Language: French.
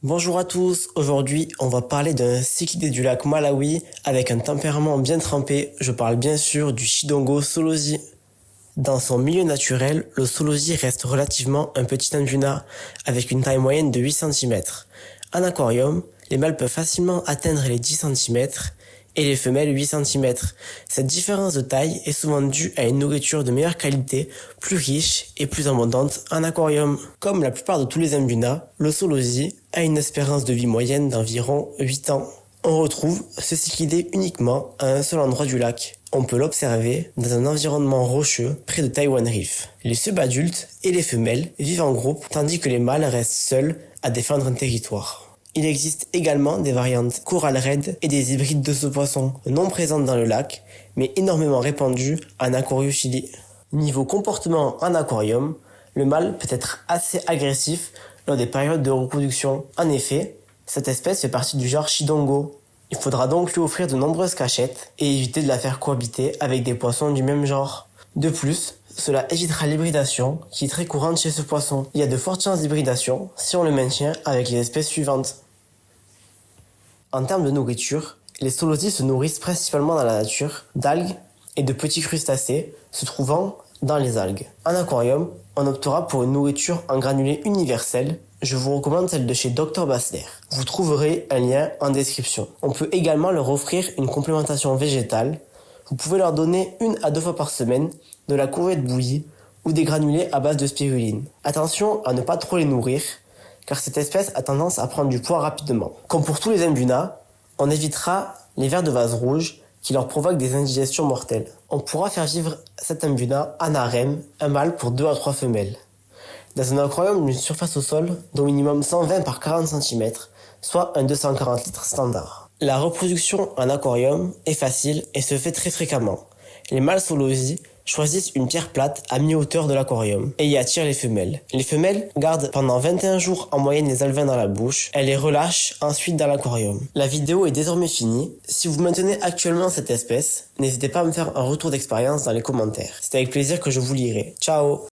Bonjour à tous, aujourd'hui on va parler d'un cyclidé du lac Malawi avec un tempérament bien trempé, je parle bien sûr du Chidongo solosi. Dans son milieu naturel, le solosi reste relativement un petit ambuna avec une taille moyenne de 8 cm. En aquarium, les mâles peuvent facilement atteindre les 10 cm et les femelles 8 cm. Cette différence de taille est souvent due à une nourriture de meilleure qualité, plus riche et plus abondante en aquarium. Comme la plupart de tous les ambunas, le solosi a une espérance de vie moyenne d'environ 8 ans. On retrouve ce cyclidé uniquement à un seul endroit du lac. On peut l'observer dans un environnement rocheux près de Taiwan Reef. Les subadultes et les femelles vivent en groupe tandis que les mâles restent seuls à défendre un territoire. Il existe également des variantes corail red et des hybrides de ce poisson, non présentes dans le lac, mais énormément répandues en aquariophilie. Niveau comportement en aquarium, le mâle peut être assez agressif lors des périodes de reproduction. En effet, cette espèce fait partie du genre Chidongo. Il faudra donc lui offrir de nombreuses cachettes et éviter de la faire cohabiter avec des poissons du même genre. De plus, cela évitera l'hybridation qui est très courante chez ce poisson. Il y a de fortes chances d'hybridation si on le maintient avec les espèces suivantes. En termes de nourriture, les solosis se nourrissent principalement dans la nature d'algues et de petits crustacés se trouvant dans les algues. En aquarium, on optera pour une nourriture en granulés universels. Je vous recommande celle de chez Dr Bassler. Vous trouverez un lien en description. On peut également leur offrir une complémentation végétale. Vous pouvez leur donner 1 à 2 fois par semaine de la courgette bouillie ou des granulés à base de spiruline. Attention à ne pas trop les nourrir, car cette espèce a tendance à prendre du poids rapidement. Comme pour tous les ambunas, on évitera les vers de vase rouge qui leur provoquent des indigestions mortelles. On pourra faire vivre cet ambuna en harem, un mâle pour 2 à 3 femelles. Dans un aquarium d'une surface au sol d'au minimum 120 par 40 cm, soit un 240 litres standard. La reproduction en aquarium est facile et se fait très fréquemment. Les mâles solosi choisissent une pierre plate à mi-hauteur de l'aquarium et y attirent les femelles. Les femelles gardent pendant 21 jours en moyenne les alevins dans la bouche. Elles les relâchent ensuite dans l'aquarium. La vidéo est désormais finie. Si vous maintenez actuellement cette espèce, n'hésitez pas à me faire un retour d'expérience dans les commentaires. C'est avec plaisir que je vous lirai. Ciao!